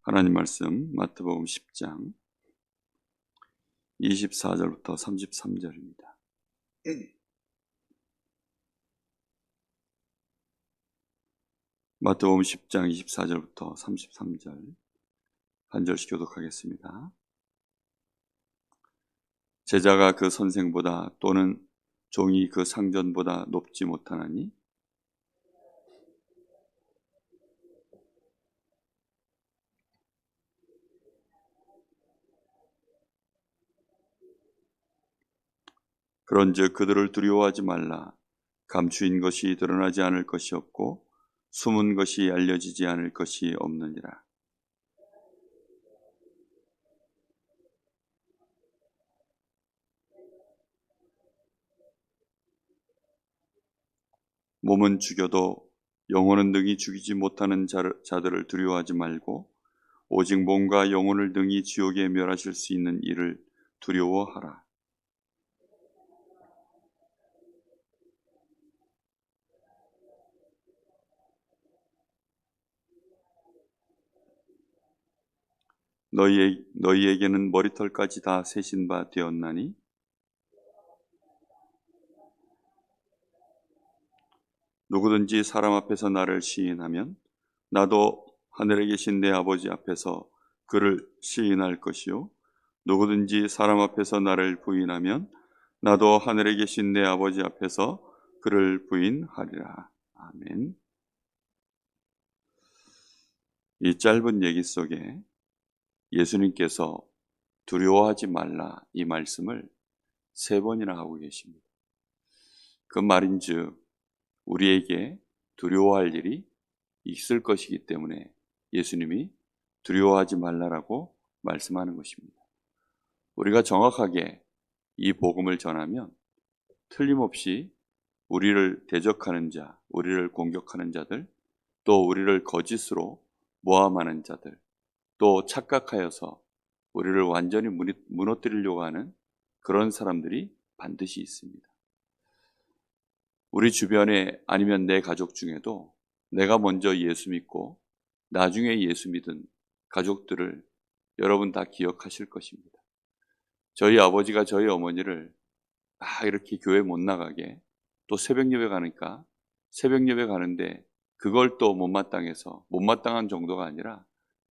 하나님 말씀 마태복음 10장 24절부터 33절입니다. 마태복음 10장 24절부터 33절 한 절씩 교독하겠습니다. 제자가 그 선생보다 또는 종이 그 상전보다 높지 못하나니 그런즉 그들을 두려워하지 말라. 감추인 것이 드러나지 않을 것이 없고 숨은 것이 알려지지 않을 것이 없느니라. 몸은 죽여도 영혼은 능히 죽이지 못하는 자들을 두려워하지 말고 오직 몸과 영혼을 능히 지옥에 멸하실 수 있는 이를 두려워하라. 너희에게는 머리털까지 다 세신 바 되었나니 누구든지 사람 앞에서 나를 시인하면 나도 하늘에 계신 내 아버지 앞에서 그를 시인할 것이요 누구든지 사람 앞에서 나를 부인하면 나도 하늘에 계신 내 아버지 앞에서 그를 부인하리라. 아멘. 이 짧은 얘기 속에 예수님께서 두려워하지 말라 이 말씀을 3번이나 하고 계십니다. 그 말인즉 우리에게 두려워할 일이 있을 것이기 때문에 예수님이 두려워하지 말라라고 말씀하는 것입니다. 우리가 정확하게 이 복음을 전하면 틀림없이 우리를 대적하는 자, 우리를 공격하는 자들, 또 우리를 거짓으로 모함하는 자들, 또 착각하여서 우리를 완전히 무너뜨리려고 하는 그런 사람들이 반드시 있습니다. 우리 주변에 아니면 내 가족 중에도 내가 먼저 예수 믿고 나중에 예수 믿은 가족들을 여러분 다 기억하실 것입니다. 저희 아버지가 저희 어머니를 이렇게 교회 못 나가게 또 새벽 예배 가니까 새벽 예배 가는데 그걸 또 못마땅한 정도가 아니라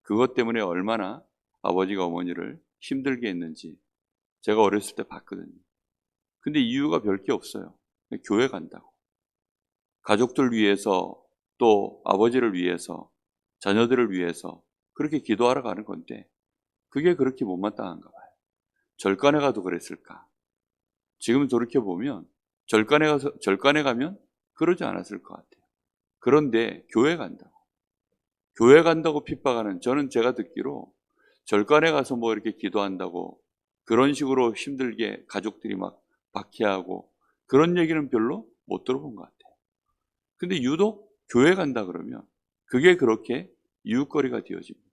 그것 때문에 얼마나 아버지가 어머니를 힘들게 했는지 제가 어렸을 때 봤거든요. 근데 이유가 별 게 없어요. 교회 간다고. 가족들 위해서 또 아버지를 위해서 자녀들을 위해서 그렇게 기도하러 가는 건데 그게 그렇게 못마땅한가 봐요. 절간에 가도 그랬을까? 지금 돌이켜보면 절간에 가면 그러지 않았을 것 같아요. 그런데 교회 간다고 핍박하는, 저는 제가 듣기로 절간에 가서 뭐 이렇게 기도한다고 그런 식으로 힘들게 가족들이 막 박해하고 그런 얘기는 별로 못 들어본 것 같아요. 근데 유독 교회 간다 그러면 그게 그렇게 이웃거리가 되어집니다.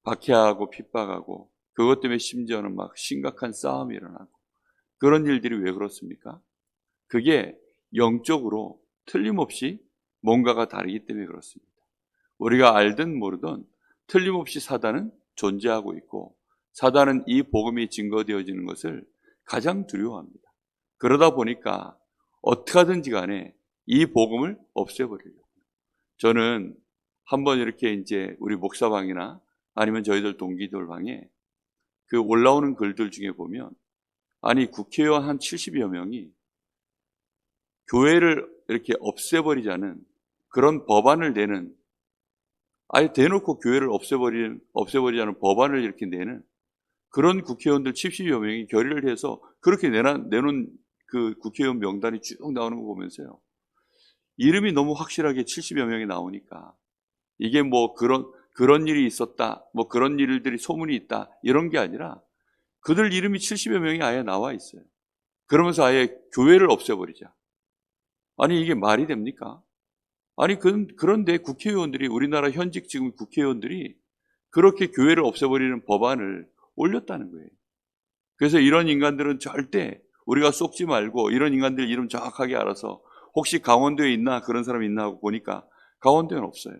박해하고 핍박하고 그것 때문에 심지어는 막 심각한 싸움이 일어나고 그런 일들이 왜 그렇습니까? 그게 영적으로 틀림없이 뭔가가 다르기 때문에 그렇습니다. 우리가 알든 모르든 틀림없이 사단은 존재하고 있고 사단은 이 복음이 증거되어지는 것을 가장 두려워합니다. 그러다 보니까 어떻게 하든지 간에 이 복음을 없애버리려고. 저는 한번 이렇게 이제 우리 목사방이나 아니면 저희들 동기들 방에 그 올라오는 글들 중에 보면 아니 국회의원 한 70여 명이 교회를 이렇게 없애버리자는 그런 법안을 내는, 아예 대놓고 교회를 없애버리자는 법안을 이렇게 내는 그런 국회의원들 70여 명이 결의를 해서 그렇게 내놓은 그 국회의원 명단이 쭉 나오는 거 보면서요. 이름이 너무 확실하게 70여 명이 나오니까 이게 뭐 그런 일이 있었다, 뭐 그런 일들이 소문이 있다 이런 게 아니라 그들 이름이 70여 명이 아예 나와 있어요. 그러면서 아예 교회를 없애버리자. 아니 이게 말이 됩니까? 아니 그런데 국회의원들이, 우리나라 현직 지금 국회의원들이 그렇게 교회를 없애버리는 법안을 올렸다는 거예요. 그래서 이런 인간들은 절대 우리가 속지 말고 이런 인간들 이름 정확하게 알아서 혹시 강원도에 있나 그런 사람이 있나 하고 보니까 강원도에는 없어요.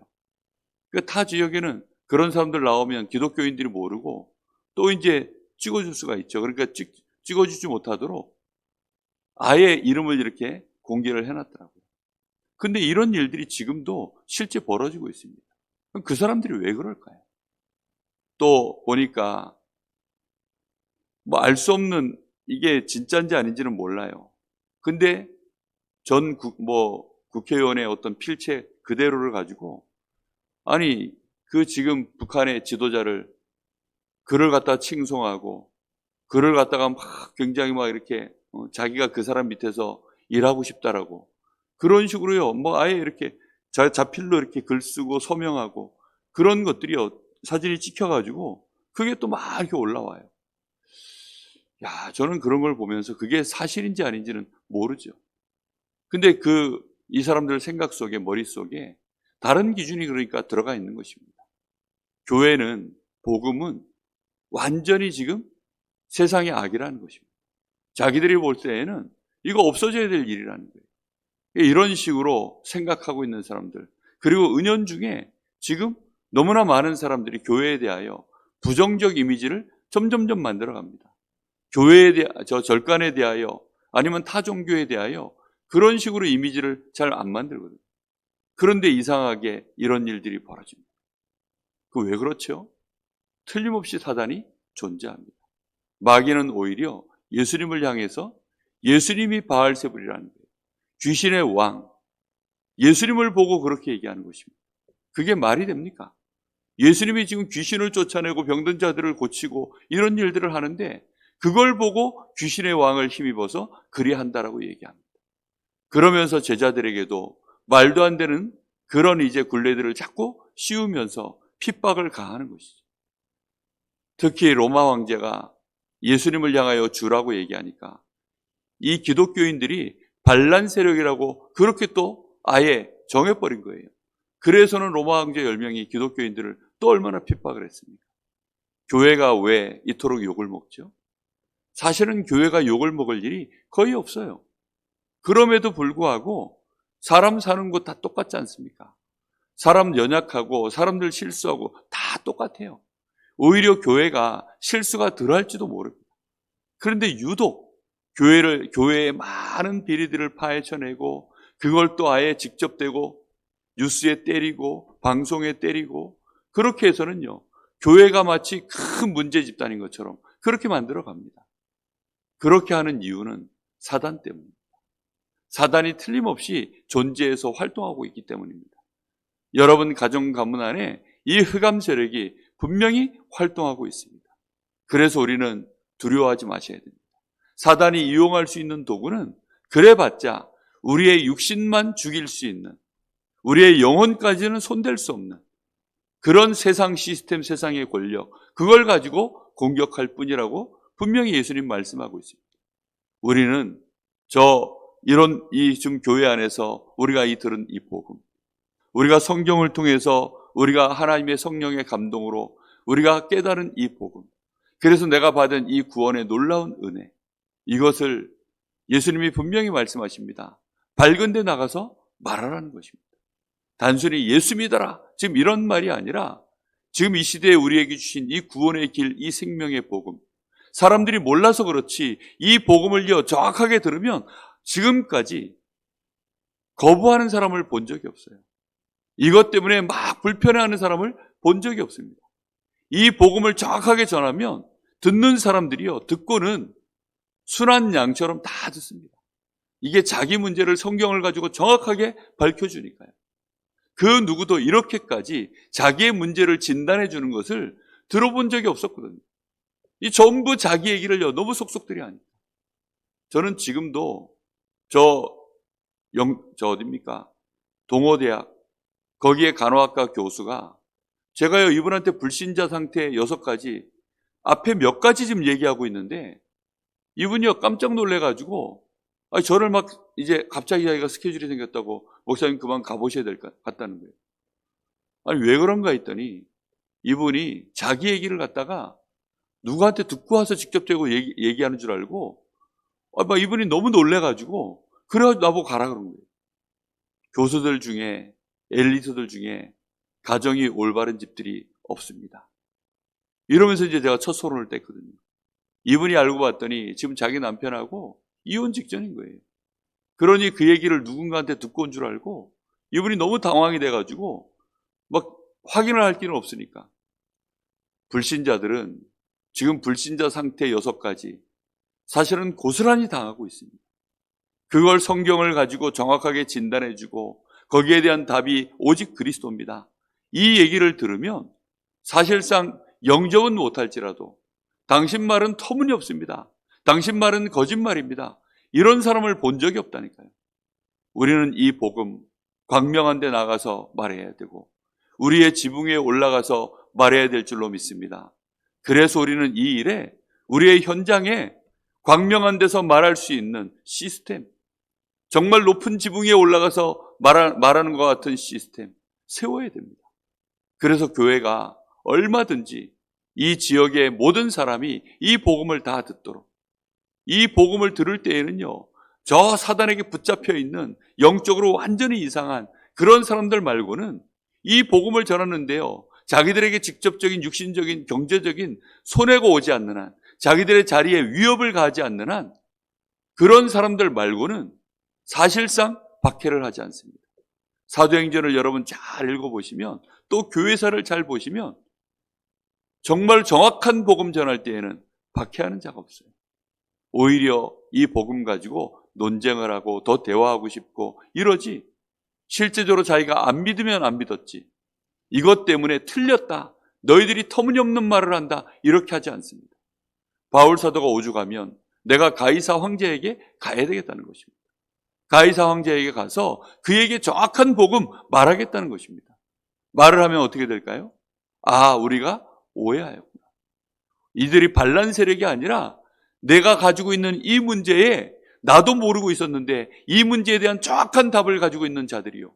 그러니까 타 지역에는 그런 사람들 나오면 기독교인들이 모르고 또 이제 찍어줄 수가 있죠. 그러니까 찍어주지 못하도록 아예 이름을 이렇게 공개를 해놨더라고요. 근데 이런 일들이 지금도 실제 벌어지고 있습니다. 그럼 그 사람들이 왜 그럴까요? 또 보니까 뭐 알 수 없는, 이게 진짜인지 아닌지는 몰라요. 근데 국회의원의 어떤 필체 그대로를 가지고, 아니 그 지금 북한의 지도자를 그를 갖다 칭송하고 그를 갖다가 막 굉장히 막 이렇게 자기가 그 사람 밑에서 일하고 싶다라고 그런 식으로요. 뭐 아예 이렇게 자필로 이렇게 글 쓰고 서명하고 그런 것들이요. 사진이 찍혀가지고 그게 또 막 이렇게 올라와요. 야, 저는 그런 걸 보면서 그게 사실인지 아닌지는 모르죠. 근데 이 사람들 생각 속에, 머릿속에 다른 기준이 그러니까 들어가 있는 것입니다. 교회는, 복음은 완전히 지금 세상의 악이라는 것입니다. 자기들이 볼 때에는 이거 없어져야 될 일이라는 거예요. 이런 식으로 생각하고 있는 사람들, 그리고 은연중에 지금 너무나 많은 사람들이 교회에 대하여 부정적 이미지를 점점점 만들어갑니다. 교회에 대하, 절간에 대하여 아니면 타 종교에 대하여 그런 식으로 이미지를 잘 안 만들거든요. 그런데 이상하게 이런 일들이 벌어집니다. 그 왜 그렇죠? 틀림없이 사단이 존재합니다. 마귀는 오히려 예수님을 향해서 예수님이 바알세불이라는 거예요. 귀신의 왕, 예수님을 보고 그렇게 얘기하는 것입니다. 그게 말이 됩니까? 예수님이 지금 귀신을 쫓아내고 병든 자들을 고치고 이런 일들을 하는데 그걸 보고 귀신의 왕을 힘입어서 그리한다라고 얘기합니다. 그러면서 제자들에게도 말도 안 되는 그런 이제 굴레들을 자꾸 씌우면서 핍박을 가하는 것이죠. 특히 로마 황제가 예수님을 향하여 주라고 얘기하니까 이 기독교인들이 반란 세력이라고 그렇게 또 아예 정해버린 거예요. 그래서는 로마 황제 10명이 기독교인들을 또 얼마나 핍박을 했습니까? 교회가 왜 이토록 욕을 먹죠? 사실은 교회가 욕을 먹을 일이 거의 없어요. 그럼에도 불구하고 사람 사는 곳 다 똑같지 않습니까? 사람 연약하고 사람들 실수하고 다 똑같아요. 오히려 교회가 실수가 덜할지도 모릅니다. 그런데 유독 교회의 많은 비리들을 파헤쳐내고 그걸 또 아예 직접 대고 뉴스에 때리고 방송에 때리고 그렇게 해서는요, 교회가 마치 큰 문제 집단인 것처럼 그렇게 만들어 갑니다. 그렇게 하는 이유는 사단 때문입니다. 사단이 틀림없이 존재해서 활동하고 있기 때문입니다. 여러분 가정 가문 안에 이 흑암 세력이 분명히 활동하고 있습니다. 그래서 우리는 두려워하지 마셔야 됩니다. 사단이 이용할 수 있는 도구는 그래봤자 우리의 육신만 죽일 수 있는, 우리의 영혼까지는 손댈 수 없는 그런 세상 시스템, 세상의 권력, 그걸 가지고 공격할 뿐이라고 분명히 예수님 말씀하고 있습니다. 우리는 지금 교회 안에서 우리가 들은 이 복음, 우리가 성경을 통해서 우리가 하나님의 성령의 감동으로 우리가 깨달은 이 복음, 그래서 내가 받은 이 구원의 놀라운 은혜, 이것을 예수님이 분명히 말씀하십니다. 밝은 데 나가서 말하라는 것입니다. 단순히 예수 믿어라, 지금 이런 말이 아니라 지금 이 시대에 우리에게 주신 이 구원의 길, 이 생명의 복음, 사람들이 몰라서 그렇지 이 복음을 정확하게 들으면 지금까지 거부하는 사람을 본 적이 없어요. 이것 때문에 막 불편해하는 사람을 본 적이 없습니다. 이 복음을 정확하게 전하면 듣는 사람들이요, 듣고는 순한 양처럼 다 듣습니다. 이게 자기 문제를 성경을 가지고 정확하게 밝혀주니까요. 그 누구도 이렇게까지 자기의 문제를 진단해 주는 것을 들어본 적이 없었거든요. 이 전부 자기 얘기를요, 너무 속속들이 하니까. 저는 지금도 어딥니까? 동호대학, 거기에 간호학과 교수가 제가요, 이분한테 불신자 상태 6가지, 앞에 몇 가지 지금 얘기하고 있는데, 이분이요, 깜짝 놀래가지고, 저를 막 이제 갑자기 자기가 스케줄이 생겼다고, 목사님 그만 가보셔야 될 것 같다는 거예요. 아니, 왜 그런가 했더니, 이분이 자기 얘기를 갖다가 누구한테 듣고 와서 직접 대고 얘기하는 줄 알고, 막 이분이 너무 놀래가지고, 그래가지고 나보고 가라 그런 거예요. 교수들 중에, 엘리트들 중에 가정이 올바른 집들이 없습니다. 이러면서 이제 제가 첫 소론을 뗐거든요. 이분이 알고 봤더니 지금 자기 남편하고 이혼 직전인 거예요. 그러니 그 얘기를 누군가한테 듣고 온 줄 알고 이분이 너무 당황이 돼가지고 막 확인을 할 길은 없으니까. 불신자들은 지금 불신자 상태 6가지 사실은 고스란히 당하고 있습니다. 그걸 성경을 가지고 정확하게 진단해주고 거기에 대한 답이 오직 그리스도입니다. 이 얘기를 들으면 사실상 영접은 못할지라도 당신 말은 터무니없습니다. 당신 말은 거짓말입니다. 이런 사람을 본 적이 없다니까요. 우리는 이 복음 광명한 데 나가서 말해야 되고 우리의 지붕 위에 올라가서 말해야 될 줄로 믿습니다. 그래서 우리는 이 일에 우리의 현장에 광명한 데서 말할 수 있는 시스템, 정말 높은 지붕 위에 올라가서 말하는 것 같은 시스템 세워야 됩니다. 그래서 교회가 얼마든지 이 지역의 모든 사람이 이 복음을 다 듣도록, 이 복음을 들을 때에는요, 저 사단에게 붙잡혀 있는 영적으로 완전히 이상한 그런 사람들 말고는 이 복음을 전하는데요, 자기들에게 직접적인 육신적인 경제적인 손해가 오지 않는 한, 자기들의 자리에 위협을 가하지 않는 한 그런 사람들 말고는 사실상 박해를 하지 않습니다. 사도행전을 여러분 잘 읽어보시면 또 교회사를 잘 보시면 정말 정확한 복음 전할 때에는 박해하는 자가 없어요. 오히려 이 복음 가지고 논쟁을 하고 더 대화하고 싶고 이러지, 실제적으로 자기가 안 믿으면 안 믿었지, 이것 때문에 틀렸다, 너희들이 터무니없는 말을 한다, 이렇게 하지 않습니다. 바울 사도가 오죽하면 내가 가이사 황제에게 가야 되겠다는 것입니다. 가이사 황제에게 가서 그에게 정확한 복음 말하겠다는 것입니다. 말을 하면 어떻게 될까요? 아, 우리가 오해하였구나. 이들이 반란 세력이 아니라 내가 가지고 있는 이 문제에 나도 모르고 있었는데 이 문제에 대한 정확한 답을 가지고 있는 자들이요,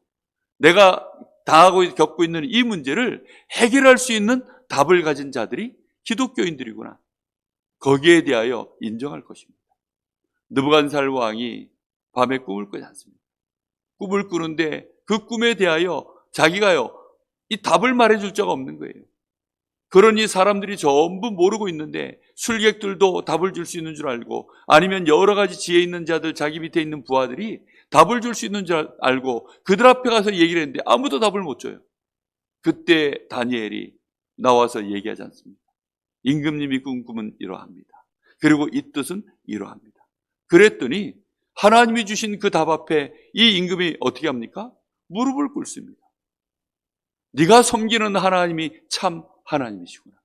내가 당하고 겪고 있는 이 문제를 해결할 수 있는 답을 가진 자들이 기독교인들이구나. 거기에 대하여 인정할 것입니다. 느부갓네살 왕이 밤에 꿈을 꾸지 않습니다. 꿈을 꾸는데 그 꿈에 대하여 자기가요, 이 답을 말해줄 자가 없는 거예요. 그러니 사람들이 전부 모르고 있는데 술객들도 답을 줄 수 있는 줄 알고, 아니면 여러 가지 지혜 있는 자들, 자기 밑에 있는 부하들이 답을 줄 수 있는 줄 알고 그들 앞에 가서 얘기를 했는데 아무도 답을 못 줘요. 그때 다니엘이 나와서 얘기하지 않습니다. 임금님이 꾼 꿈은 이러합니다. 그리고 이 뜻은 이러합니다. 그랬더니 하나님이 주신 그 답 앞에 이 임금이 어떻게 합니까? 무릎을 꿇습니다. 네가 섬기는 하나님이 참 하나님이시구나.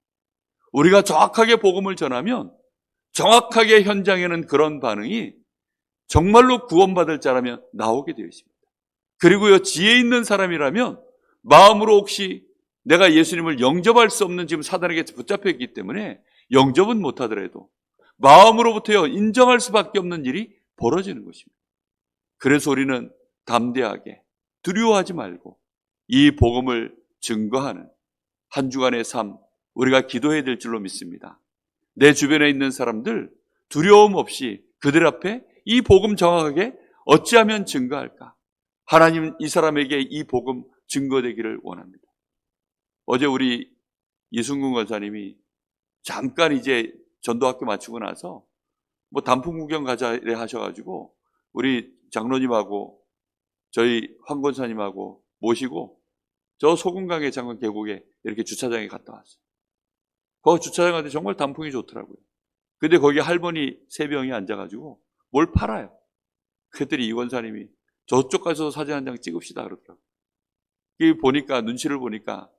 우리가 정확하게 복음을 전하면 정확하게 현장에는 그런 반응이 정말로 구원받을 자라면 나오게 되어 있습니다. 그리고요, 지혜 있는 사람이라면 마음으로 혹시 내가 예수님을 영접할 수 없는 지금 사단에게 붙잡혀 있기 때문에 영접은 못하더라도 마음으로부터요, 인정할 수밖에 없는 일이 벌어지는 것입니다. 그래서 우리는 담대하게 두려워하지 말고 이 복음을 증거하는 한 주간의 삶, 우리가 기도해야 될 줄로 믿습니다. 내 주변에 있는 사람들 두려움 없이 그들 앞에 이 복음 정확하게 어찌하면 증거할까? 하나님 이 사람에게 이 복음 증거되기를 원합니다. 어제 우리 이순근 권사님이 잠깐 이제 전도학교 마치고 나서 뭐 단풍 구경 가자 이래 하셔가지고 우리 장로님하고 저희 황 권사님하고 모시고 저 소금강의 장관 계곡에 이렇게 주차장에 갔다 왔어요. 거기 주차장 갔는데 정말 단풍이 좋더라고요. 근데 거기 할머니 3명이 앉아가지고 뭘 팔아요. 그랬더니 이 권사님이 저쪽 가서 사진 한 장 찍읍시다 그러더라고요. 보니까, 눈치를 보니까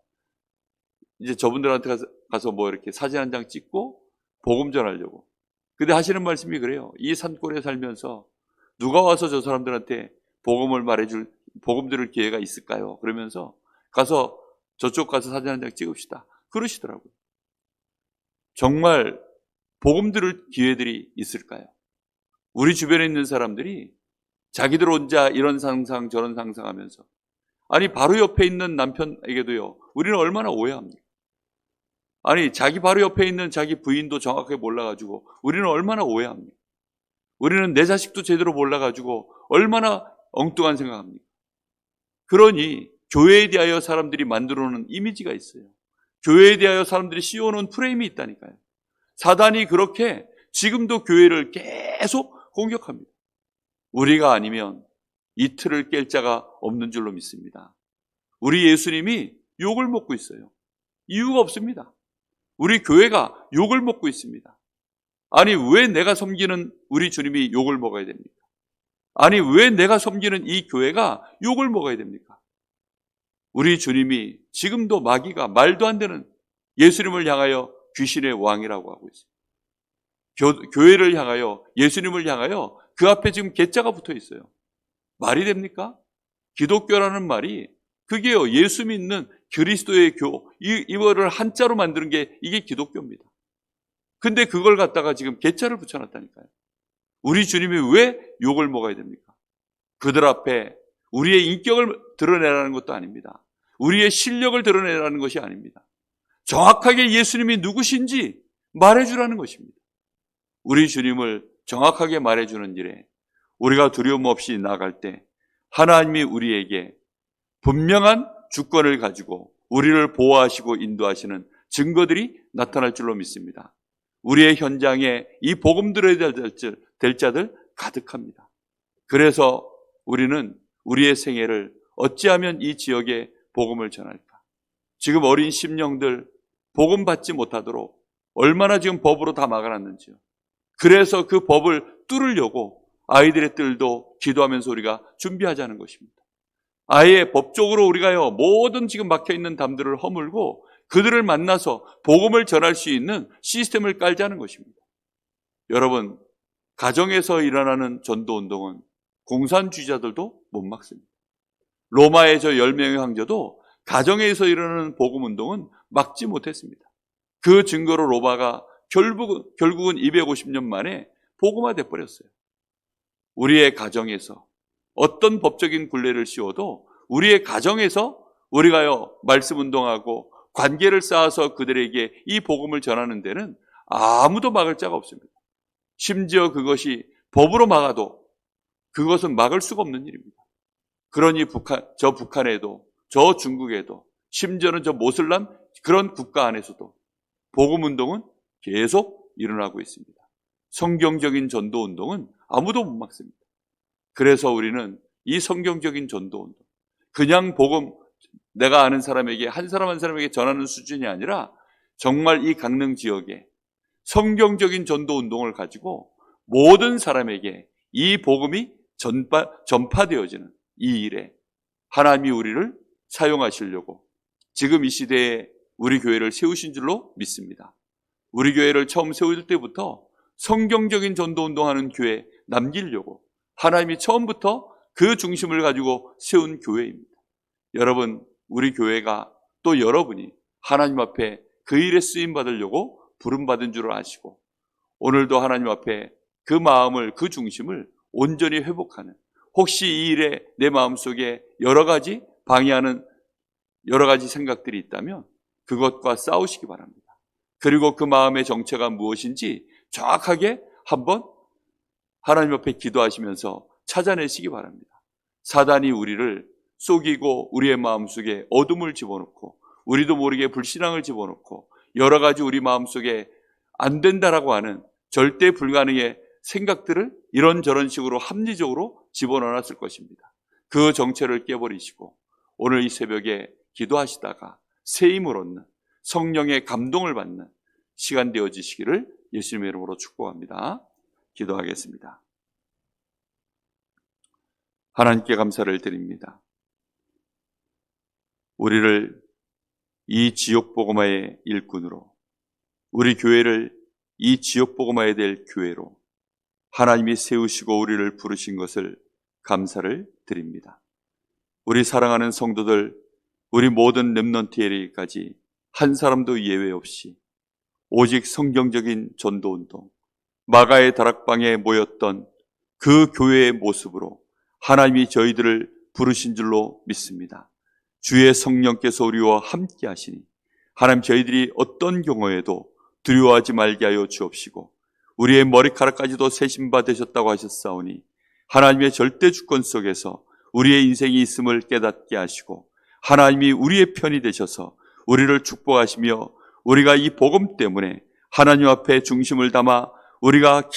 이제 저분들한테 가서 뭐 이렇게 사진 한 장 찍고 복음 전하려고. 근데 하시는 말씀이 그래요. 이 산골에 살면서 누가 와서 저 사람들한테 복음을 말해줄, 복음 들을 기회가 있을까요? 그러면서 가서 저쪽 가서 사진 한 장 찍읍시다 그러시더라고요. 정말 복음 들을 기회들이 있을까요? 우리 주변에 있는 사람들이 자기들 혼자 이런 상상 저런 상상하면서, 아니 바로 옆에 있는 남편에게도요, 우리는 얼마나 오해합니까? 아니 자기 바로 옆에 있는 자기 부인도 정확하게 몰라가지고 우리는 얼마나 오해합니까? 우리는 내 자식도 제대로 몰라가지고 얼마나 엉뚱한 생각합니까? 그러니 교회에 대하여 사람들이 만들어 놓은 이미지가 있어요. 교회에 대하여 사람들이 씌워놓은 프레임이 있다니까요. 사단이 그렇게 지금도 교회를 계속 공격합니다. 우리가 아니면 이 틀을 깰 자가 없는 줄로 믿습니다. 우리 예수님이 욕을 먹고 있어요. 이유가 없습니다. 우리 교회가 욕을 먹고 있습니다. 아니, 왜 내가 섬기는 우리 주님이 욕을 먹어야 됩니까? 아니, 왜 내가 섬기는 이 교회가 욕을 먹어야 됩니까? 우리 주님이 지금도 마귀가 말도 안 되는 예수님을 향하여 귀신의 왕이라고 하고 있어요. 교회를 향하여, 예수님을 향하여 그 앞에 지금 개자가 붙어 있어요. 말이 됩니까? 기독교라는 말이 그게요, 예수 믿는 그리스도의 이거를 한자로 만드는 게 이게 기독교입니다. 근데 그걸 갖다가 지금 개자를 붙여놨다니까요. 우리 주님이 왜 욕을 먹어야 됩니까? 그들 앞에 우리의 인격을 드러내라는 것도 아닙니다. 우리의 실력을 드러내라는 것이 아닙니다. 정확하게 예수님이 누구신지 말해주라는 것입니다. 우리 주님을 정확하게 말해주는 일에 우리가 두려움 없이 나아갈 때 하나님이 우리에게 분명한 주권을 가지고 우리를 보호하시고 인도하시는 증거들이 나타날 줄로 믿습니다. 우리의 현장에 이 복음 들어야 될 자들 가득합니다. 그래서 우리는 우리의 생애를 어찌하면 이 지역에 복음을 전할까? 지금 어린 심령들 복음 받지 못하도록 얼마나 지금 법으로 다 막아놨는지요. 그래서 그 법을 뚫으려고 아이들의 뜰도 기도하면서 우리가 준비하자는 것입니다. 아예 법적으로 우리가요, 모든 지금 막혀있는 담들을 허물고 그들을 만나서 복음을 전할 수 있는 시스템을 깔자는 것입니다. 여러분, 가정에서 일어나는 전도운동은 공산주의자들도 못 막습니다. 로마의 저 10명의 황제도 가정에서 일어나는 복음운동은 막지 못했습니다. 그 증거로 로마가 결국은 250년 만에 복음화돼 버렸어요. 우리의 가정에서 어떤 법적인 굴레를 씌워도 우리의 가정에서 우리가요, 말씀운동하고 관계를 쌓아서 그들에게 이 복음을 전하는 데는 아무도 막을 자가 없습니다. 심지어 그것이 법으로 막아도 그것은 막을 수가 없는 일입니다. 그러니 북한에도, 저 중국에도, 심지어는 저 모슬람 그런 국가 안에서도 복음운동은 계속 일어나고 있습니다. 성경적인 전도운동은 아무도 못 막습니다. 그래서 우리는 이 성경적인 전도운동, 그냥 복음 내가 아는 사람에게 한 사람에게 전하는 수준이 아니라 정말 이 강릉 지역에 성경적인 전도운동을 가지고 모든 사람에게 이 복음이 전파되어지는 이 일에 하나님이 우리를 사용하시려고 지금 이 시대에 우리 교회를 세우신 줄로 믿습니다. 우리 교회를 처음 세울 때부터 성경적인 전도운동하는 교회 남기려고 하나님이 처음부터 그 중심을 가지고 세운 교회입니다. 여러분, 우리 교회가 또 여러분이 하나님 앞에 그 일에 쓰임 받으려고 부름받은 줄을 아시고 오늘도 하나님 앞에 그 마음을, 그 중심을 온전히 회복하는, 혹시 이 일에 내 마음속에 여러 가지 방해하는 여러 가지 생각들이 있다면 그것과 싸우시기 바랍니다. 그리고 그 마음의 정체가 무엇인지 정확하게 한번 하나님 앞에 기도하시면서 찾아내시기 바랍니다. 사단이 우리를 속이고 우리의 마음속에 어둠을 집어넣고 우리도 모르게 불신앙을 집어넣고 여러 가지 우리 마음속에 안 된다라고 하는 절대 불가능의 생각들을 이런저런 식으로 합리적으로 집어넣었을 것입니다. 그 정체를 깨버리시고 오늘 이 새벽에 기도하시다가 새 힘을 얻는, 성령의 감동을 받는 시간 되어지시기를 예수님의 이름으로 축복합니다. 기도하겠습니다. 하나님께 감사를 드립니다. 우리를 이 지역복음화의 일꾼으로, 우리 교회를 이 지역복음화해야 될 교회로 하나님이 세우시고 우리를 부르신 것을 감사를 드립니다. 우리 사랑하는 성도들, 우리 모든 렘넌트에게까지 한 사람도 예외 없이 오직 성경적인 전도운동, 마가의 다락방에 모였던 그 교회의 모습으로 하나님이 저희들을 부르신 줄로 믿습니다. 주의 성령께서 우리와 함께 하시니 하나님, 저희들이 어떤 경우에도 두려워하지 말게 하여 주옵시고 우리의 머리카락까지도 세심바 되셨다고 하셨사오니 하나님의 절대 주권 속에서 우리의 인생이 있음을 깨닫게 하시고 하나님이 우리의 편이 되셔서 우리를 축복하시며 우리가 이 복음 때문에 하나님 앞에 중심을 담아 우리가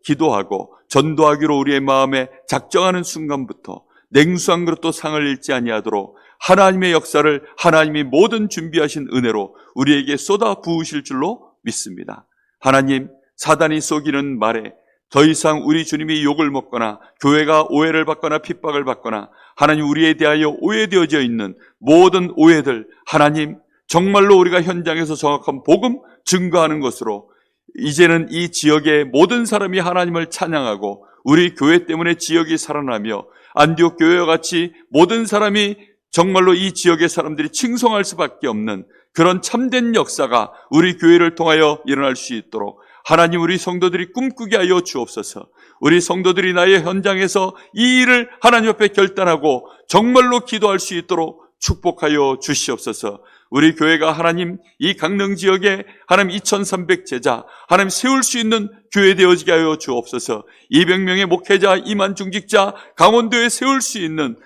기도하고 전도하기로 우리의 마음에 작정하는 순간부터 냉수한 그릇도 상을 잃지 아니하도록 하나님의 역사를 하나님이 모든 준비하신 은혜로 우리에게 쏟아 부으실 줄로 믿습니다. 하나님, 사단이 속이는 말에 더 이상 우리 주님이 욕을 먹거나 교회가 오해를 받거나 핍박을 받거나 하나님 우리에 대하여 오해되어져 있는 모든 오해들, 하나님 정말로 우리가 현장에서 정확한 복음 증거하는 것으로 이제는 이 지역의 모든 사람이 하나님을 찬양하고 우리 교회 때문에 지역이 살아나며 안디옥 교회와 같이 모든 사람이 정말로 이 지역의 사람들이 칭송할 수밖에 없는 그런 참된 역사가 우리 교회를 통하여 일어날 수 있도록 하나님 우리 성도들이 꿈꾸게 하여 주옵소서. 우리 성도들이 나의 현장에서 이 일을 하나님 앞에 결단하고 정말로 기도할 수 있도록 축복하여 주시옵소서. 우리 교회가 하나님 이 강릉 지역에 하나님 2300 제자 하나님 세울 수 있는 교회 되어지게 하여 주옵소서. 200명의 목회자 2만 중직자 강원도에 세울 수 있는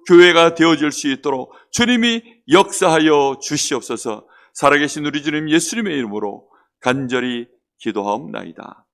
교회가 되어질 수 있도록 주님이 역사하여 주시옵소서. 살아계신 우리 주님 예수님의 이름으로 간절히 기도하옵나이다.